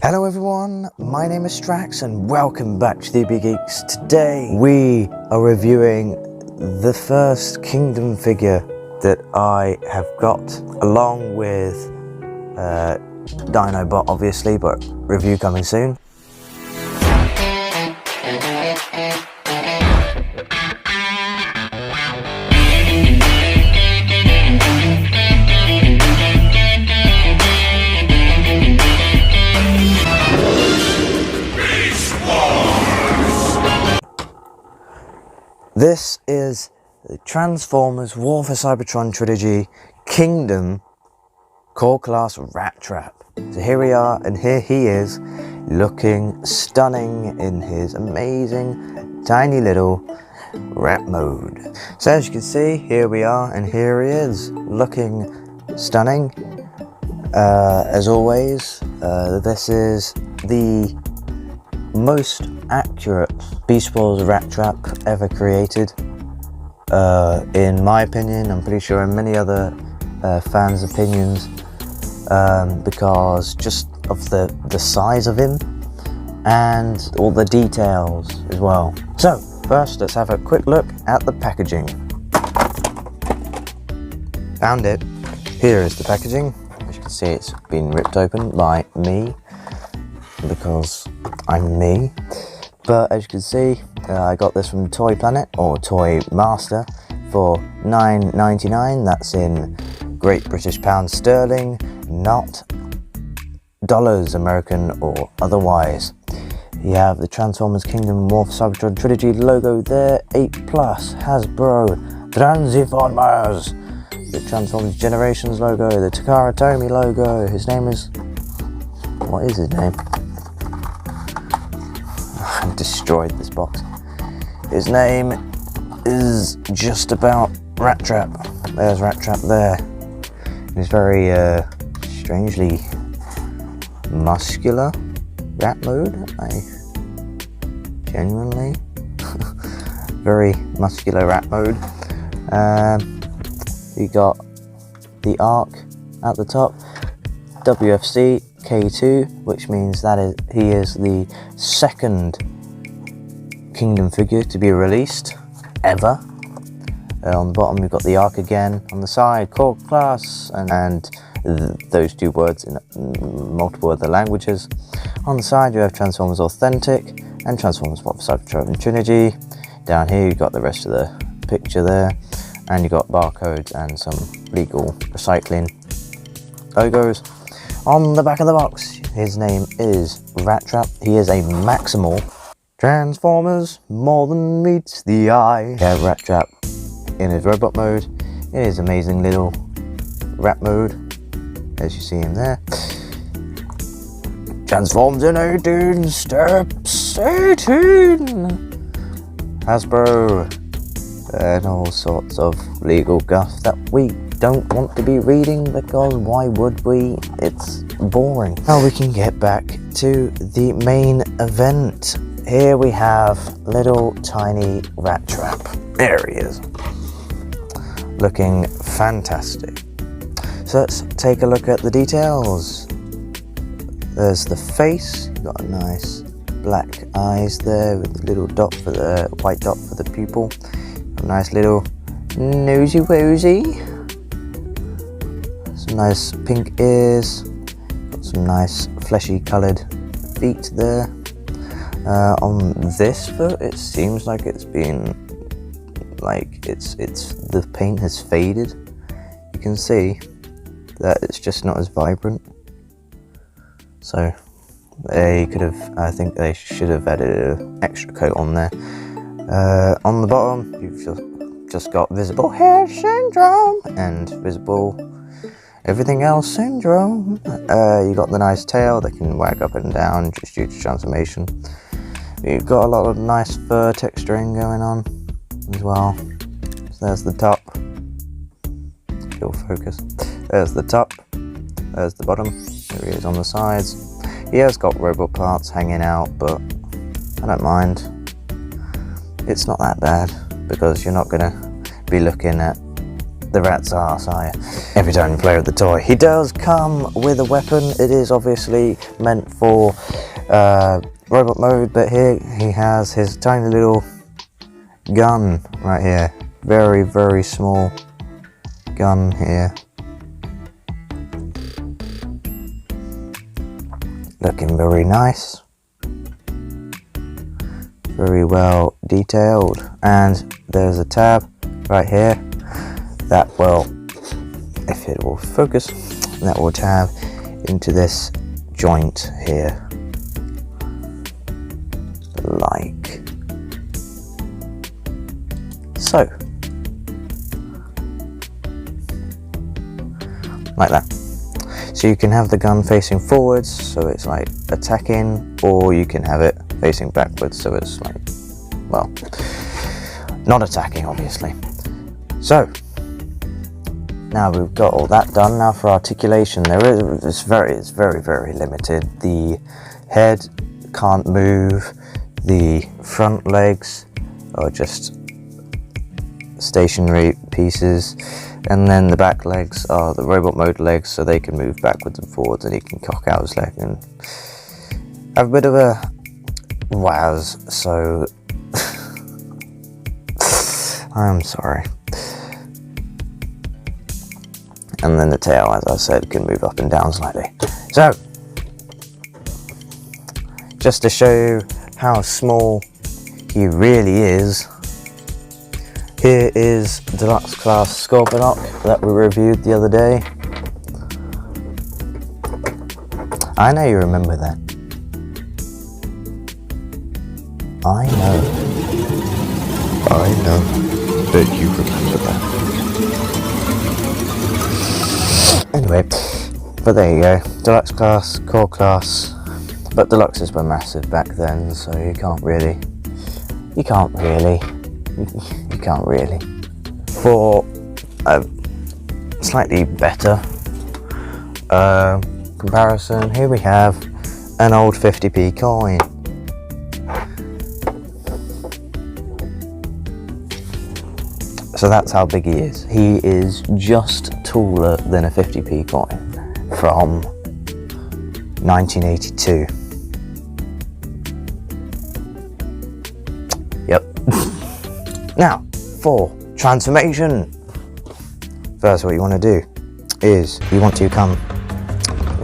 Hello everyone, my name is Stracks and welcome back to the Big Geeks. Today we are reviewing the first Kingdom figure that I have got, along with Dinobot obviously, but review coming soon. This is the Transformers War for Cybertron Trilogy Kingdom Core Class RATTRAP. So here we are, and here he is, looking stunning in his amazing tiny little rat mode. So as you can see, here we are, and here he is, looking stunning. As always, this is the most accurate Beast Wars RATTRAP ever created, in my opinion. I'm pretty sure in many other fans' opinions, because just of the size of him and all the details as well. So first, let's have a quick look at the packaging. Found it. Here is the packaging. As you can see, it's been ripped open by me, because I'm me. But as you can see, I got this from Toy Planet or Toy Master for $9.99. That's in Great British Pounds Sterling, not dollars American or otherwise. You have the Transformers Kingdom War for Cybertron Trilogy logo there, 8+ Hasbro Transformers. The Transformers Generations logo, the Takara Tomy logo. His name is, what is his name? I destroyed this box. His name is just about RATTRAP. There's RATTRAP there. He's very strangely muscular rat mode. I genuinely very muscular rat mode. You got the arc at the top, WFC K2, which means that he is the second Kingdom figure to be released ever. On the bottom you've got the arc again, on the side Core Class, and those two words in multiple other languages. On the side you have Transformers Authentic and Transformers War for Cybertron Trilogy. Down here you've got the rest of the picture there, and you've got barcodes and some legal recycling logos. On the back of the box, his name is RATTRAP. He is a maximal. Transformers, more than meets the eye. Yeah, RATTRAP in his robot mode, in his amazing little rat mode, as you see him there. Transforms in 18 steps, 18! Hasbro, and all sorts of legal guff that we don't want to be reading, because why would we? It's boring. Now we can get back to the main event. Here we have little tiny RATTRAP. There he is, looking fantastic. So let's take a look at the details. There's the face. You've got a nice black eyes there with a little dot for the white dot for the pupil. A nice little nosy wosy. Some nice pink ears. Got some nice fleshy coloured feet there. On this foot, it seems like it's been, like the paint has faded. You can see that it's just not as vibrant. So they could have, I think they should have added an extra coat on there. On the bottom, you've just got visible hair syndrome and visible everything else syndrome. You got the nice tail that can wag up and down just due to transformation. You've got a lot of nice fur texturing going on as well. So there's the top. Still focus. There's the top. There's the bottom. There he is on the sides. He has got robot parts hanging out, but I don't mind. It's not that bad, because you're not going to be looking at the rat's arse, are you? Every time you play with the toy. He does come with a weapon. It is obviously meant for robot mode, but here he has his tiny little gun right here. Very, very small gun here. Looking very nice. Very well detailed. And there's a tab right here that will, if it will focus, that will tab into this joint here. Like so. Like that. So you can have the gun facing forwards, so it's like attacking, or you can have it facing backwards, so it's like, well, not attacking, obviously. So now we've got all that done. Now for articulation, it's very limited. The head can't move. The front legs are just stationary pieces, and then the back legs are the robot mode legs, so they can move backwards and forwards, and he can cock out his leg and have a bit of a waz. So I'm sorry. And then the tail, as I said, can move up and down slightly. So just to show you how small he really is, here is Deluxe Class Scorponok that we reviewed the other day. I know you remember that. I know that you remember that. Anyway, but there you go. Deluxe Class, Core Class. But Deluxes were massive back then, so you can't really. For a slightly better comparison, here we have an old 50p coin. So that's how big he is. He is just taller than a 50p coin from 1982. Yep. Now, for transformation. First, what you want to do is you want to come,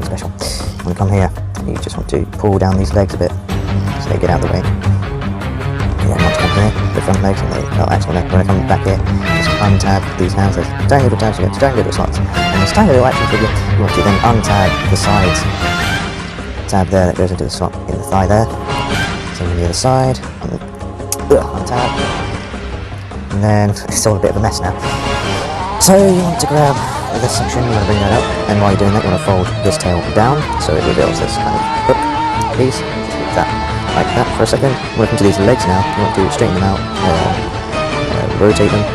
special, you want to come here. You just want to pull down these legs a bit so they get out of the way. You then want to come here, the front legs, and they, oh, actually, no, when I come back here, just untab these hands. There's tiny little tabs, you get tiny little slots. And this tiny little action figure, you want to then untab the sides. Tab there that goes into the slot in the thigh there. Same on the other side. Untab. And then it's all a bit of a mess now. So you want to grab this section, you want to bring that up, and while you're doing that, you want to fold this tail down so it reveals this kind of hook piece. Just leave that like that for a second. Working to these legs now, you want to straighten them out, rotate them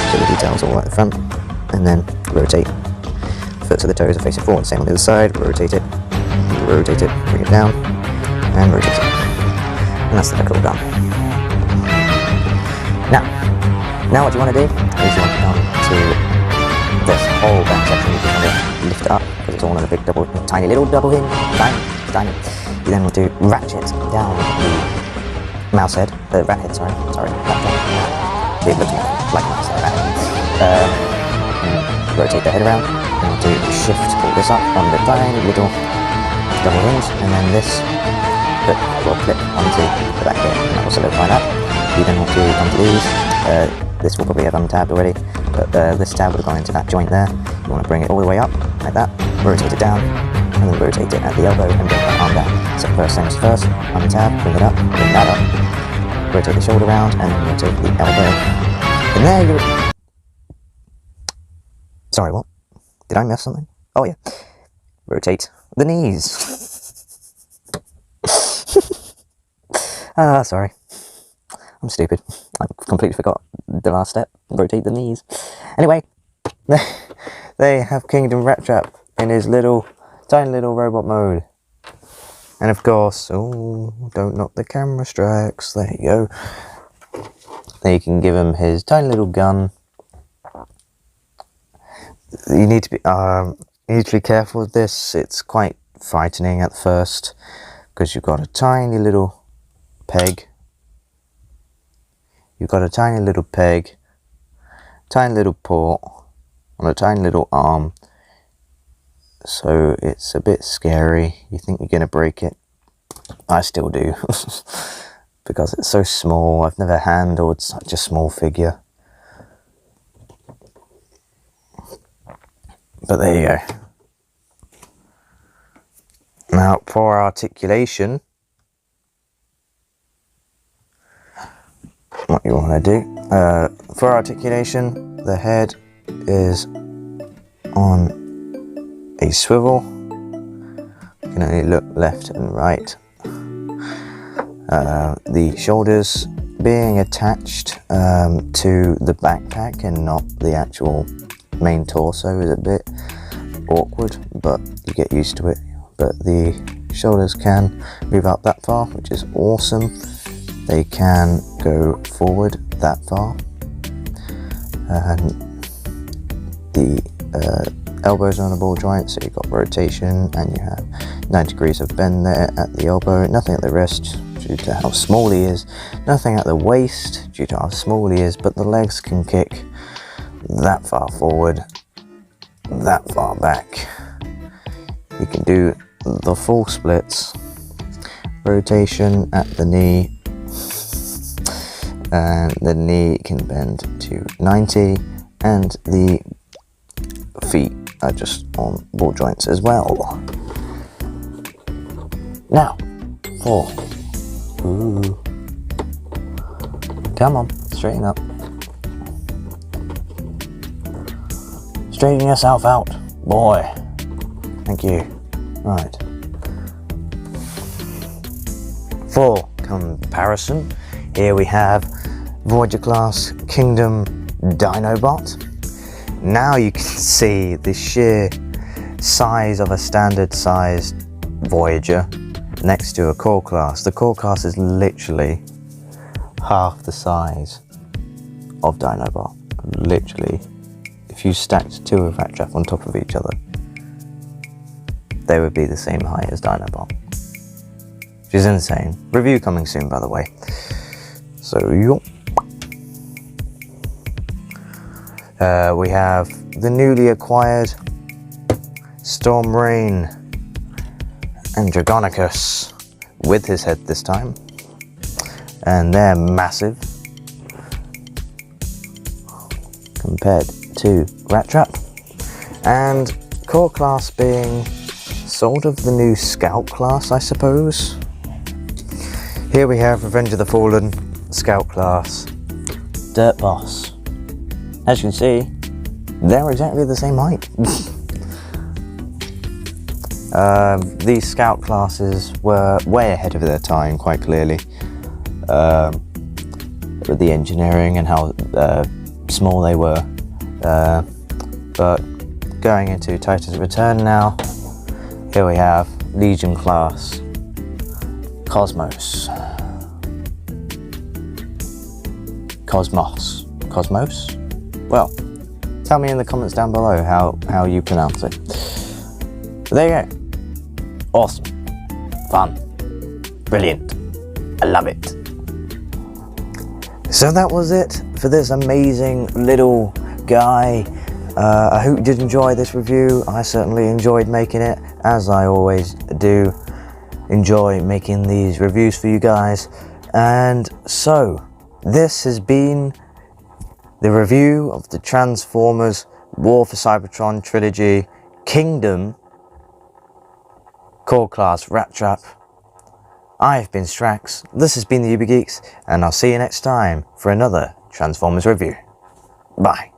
so the details are all at the front, and then rotate. Foot so the toes are facing forward, same on the other side, rotate it, bring it down, and rotate it. And that's the look all done. Now what you want to do is you want to come to this whole back section. You can kind of lift it up because it's all on a big tiny little double hinge. Tiny. You then want to ratchet down the mouse head, the rat head, sorry, ratchet. It looks like a mouse head, rat head. Rotate the head around. You want to shift all this up on the tiny little double hinge, and then this will clip onto the back here, and that will solidify that. You then want to come to these. This will probably have untabbed already, but this tab would have gone into that joint there. You want to bring it all the way up, like that, rotate it down, and then rotate it at the elbow and bring that arm down. So first things first, untab, bring it up, bring that up, rotate the shoulder round, and then rotate the elbow. And there you... Sorry, what? Did I miss something? Oh yeah. Rotate the knees. Sorry. I'm stupid. I completely forgot the last step. Rotate the knees. Anyway, they have Kingdom RATTRAP in his tiny little robot mode. And of course, oh, don't knock the camera, Stracks. There you go. Then you can give him his tiny little gun. You need to be careful with this. It's quite frightening at first because you've got a tiny little peg. You've got a tiny little peg, tiny little port on a tiny little arm. So it's a bit scary. You think you're going to break it. I still do. Because it's so small. I've never handled such a small figure. But there you go. Now for articulation, what you want to do, for articulation, the head is on a swivel. You can only look left and right. The shoulders being attached to the backpack and not the actual main torso is a bit awkward, but you get used to it. But the shoulders can move up that far, which is awesome. They can go forward that far, and the elbows on the ball joint, so you've got rotation and you have 9 degrees of bend there at the elbow, nothing at the wrist due to how small he is, nothing at the waist due to how small he is, but the legs can kick that far forward, that far back. You can do the full splits, rotation at the knee, and the knee can bend to 90, and the feet are just on ball joints as well. Now, for, come on, straighten up. Straighten yourself out, boy. Thank you. Right. For comparison, here we have Voyager class Kingdom Dinobot. Now you can see the sheer size of a standard sized Voyager next to a core class. The core class is literally half the size of Dinobot. Literally. If you stacked 2 of RATTRAP on top of each other, they would be the same height as Dinobot, which is insane. Review coming soon, by the way. So, we have the newly acquired Storm Rain and Dragonicus with his head this time, and they're massive compared to RATTRAP, and core class being sort of the new scout class, I suppose. Here we have Revenge of the Fallen, scout class, Dirt Boss. As you can see, they're exactly the same height. These scout classes were way ahead of their time, quite clearly, with the engineering and how small they were. But going into Titan's Return now, here we have Legion class Cosmos. Well, tell me in the comments down below how you pronounce it. But there you go. Awesome. Fun. Brilliant. I love it. So that was it for this amazing little guy. I hope you did enjoy this review. I certainly enjoyed making it, as I always do enjoy making these reviews for you guys. And so this has been the review of the Transformers War for Cybertron trilogy Kingdom core class RATTRAP. I've been Stracks, this has been the Uber Geeks, and I'll see you next time for another Transformers review. Bye.